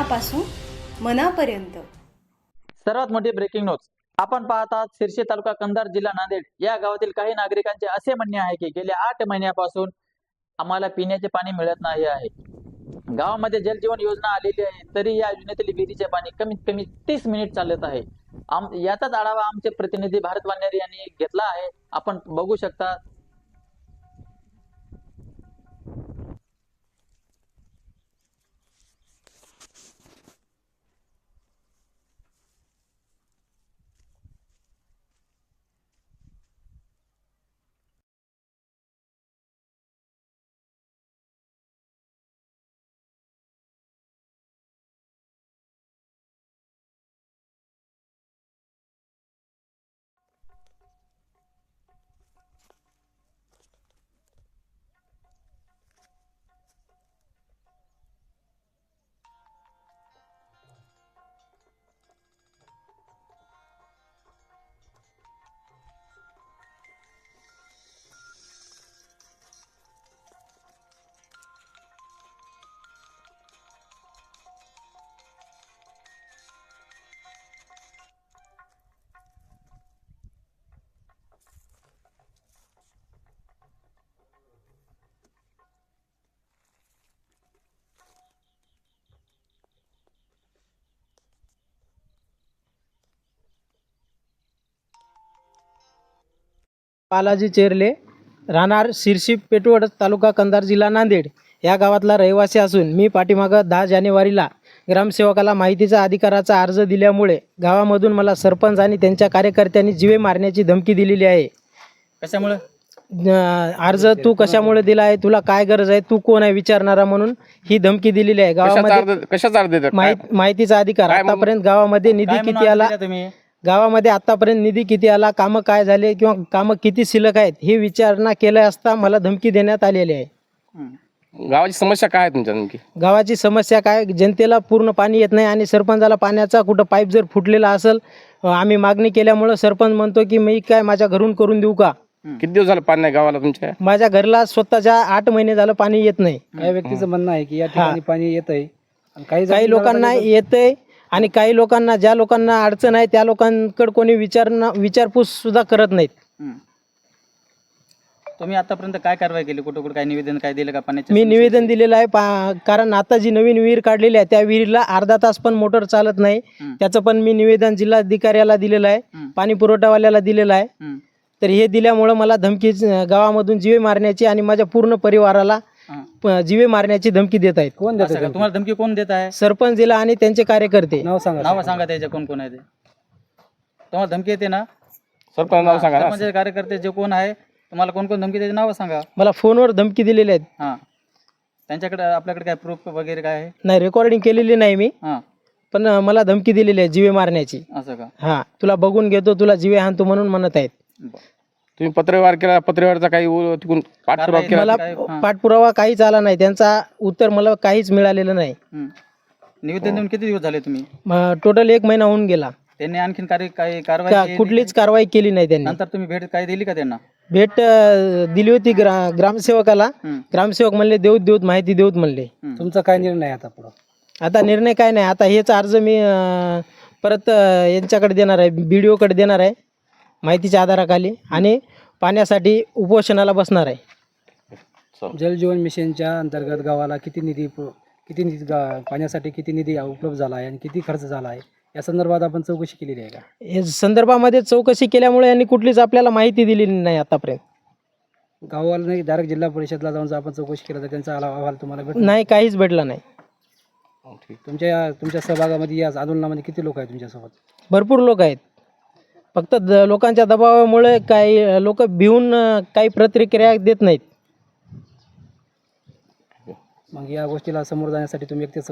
मनापासून मनापर्यंत. सर्वात मोठी ब्रेकिंग न्यूज आपण पाहतात. शिर्शी तालुका कंधार जिल्हा नांदेड या गावातील काही नागरिकांचे असे म्हणणे आहे की गेल्या 8 महिन्यापासून आम्हाला पिण्याचे पाणी मिळत नाही आहे. गावामध्ये जलजीवन योजना आलेली आहे, तरी या योजनेतील विहिरीचे पाणी कमीत कमी 30 मिनिट चालत आहे. याचाच आढावा आमचे प्रतिनिधी भारत वानेर यांनी घेतला आहे. आपण बघू शकता. बालाजी चेरले, राहणार शिर्शी पेटवड, तालुका कंधार, जिल्हा नांदेड या गावातला रहिवासी असून मी पाठीमागं 10 जानेवारीला ग्रामसेवकाला माहितीचा अधिकाराचा अर्ज दिल्यामुळे गावामधून मला सरपंच आणि त्यांच्या कार्यकर्त्यांनी जीवे मारण्याची धमकी दिलेली आहे. कशामुळे अर्ज तू कशामुळे दिला आहे, तुला काय गरज आहे, तू कोण आहे विचारणारा म्हणून ही धमकी दिलेली आहे. गावामध्ये कशाचा अर्ज देतात? माहितीचा अधिकार. आतापर्यंत गावामध्ये निधी किती आला, गावामध्ये आतापर्यंत निधी किती आला, कामं काय झाले किंवा कामं किती शिल्लक आहेत ही विचारणा केल्या असता मला धमकी देण्यात आलेली आहे. गावाची समस्या काय आहे तुमच्या नेमकी? गावाची समस्या काय, जनतेला पूर्ण पाणी येत नाही आणि सरपंचाला पाण्याचा कुठं पाईप जर फुटलेला असेल, आम्ही मागणी केल्यामुळं सरपंच म्हणतो की मी काय माझ्या घरून करून देऊ का. किती दिवस झालं पाणी नाही गावाला तुमच्या? माझ्या घरला स्वतःच्या 8 महिने झालं पाणी येत नाही. काही व्यक्तीचं म्हणणं आहे की या ठिकाणी पाणी येतंय, काही लोकांना येतंय आणि काही लोकांना, ज्या लोकांना अडचण आहे त्या लोकांकडे कोणी विचारपूस सुद्धा करत नाहीत. तुम्ही आतापर्यंत काय कारवाई केली? कुठं कुठं काय निवेदन काय दिलं का पाण्याचे? मी निवेदन दिलेलं आहे. कारण आता जी नवीन विहीर काढलेली आहे त्या विहिरीला अर्धा तास पण मोटर चालत नाही. त्याचं पण मी निवेदन जिल्हाधिकाऱ्याला दिलेलं आहे, पाणी पुरवठावाल्याला दिलेलं आहे. तर हे दिल्यामुळं मला धमकी गावामधून जीवे मारण्याची आणि माझ्या पूर्ण परिवाराला जीवे मारण्याची धमकी देत आहेत. कोण देत? तुम्हाला धमकी कोण देत आहे? सरपंच दिला आणि त्यांचे कार्यकर्ते. नाव सांगा. नाव सांगा त्याचे, कोण कोण आहे ते. तुम्हाला धमकी येते ना? सरपंच नाव सांगा ना. सरपंच कार्यकर्ते जे कोण आहे, तुम्हाला कोण कोण धमकी देते नाव सांगा. मला फोनवर धमकी दिलेली आहेत. हां, त्यांच्याकडे आपल्याकडे काय प्रूफ वगैरे काय आहे? नाही, रेकॉर्डिंग केलेली नाही मी. हां, पण मला धमकी दिलेली आहे जीवे मारण्याची. असं का? हा, तुला बघून घेतो, तुला जीवे हाणतो म्हणून म्हणत आहेत. तुम्ही पत्रव्यवहार केला, पत्रव्यवहारचा काही तिकडून पाठपुरावा केला? मला पाठपुरावा काहीच आला नाही, त्यांचा उत्तर मला काहीच मिळालेलं नाही. निवेदन देऊन किती दिवस झाले तुम्ही? टोटल 1 महिना होऊन गेला. त्यांनी आणखीन काही कारवाई केली? कुठलीच कारवाई केली नाही त्यांनी. नंतर तुम्ही भेट काय दिली का त्यांना? भेट दिली होती ग्रामसेवकाला. ग्रामसेवक म्हणले देऊत माहिती देऊत म्हणले. तुमचा काय निर्णय आहे आता पुढं? आता निर्णय काय नाही, आता हेच अर्ज मी परत यांच्याकडे देणार आहे, BDO कडे देणार आहे माहितीच्या आधाराखाली, आणि पाण्यासाठी उपोषणाला बसणार आहे. जलजीवन मिशनच्या अंतर्गत गावाला किती निधी पाण्यासाठी किती निधी उपलब्ध झाला आहे आणि किती खर्च झाला आहे या संदर्भात आपण चौकशी केलेली आहे का? हे संदर्भामध्ये चौकशी केल्यामुळे यांनी कुठलीच आपल्याला माहिती दिलेली नाही आतापर्यंत. गावाला नाही, डायरेक्ट जिल्हा परिषदला जाऊन जर आपण चौकशी केली तर त्यांचा अहवाल तुम्हाला भेटला नाही, काहीच भेटला नाही. तुमच्या सहभागामध्ये या आंदोलनामध्ये किती लोक आहेत तुमच्यासोबत? भरपूर लोक आहेत. फक्त लोकांच्या दबावामुळे काही लोक भिवून काही प्रतिक्रिया देत नाहीत. मग या गोष्टीला समोर जाण्यासाठी तुम्ही एकटेच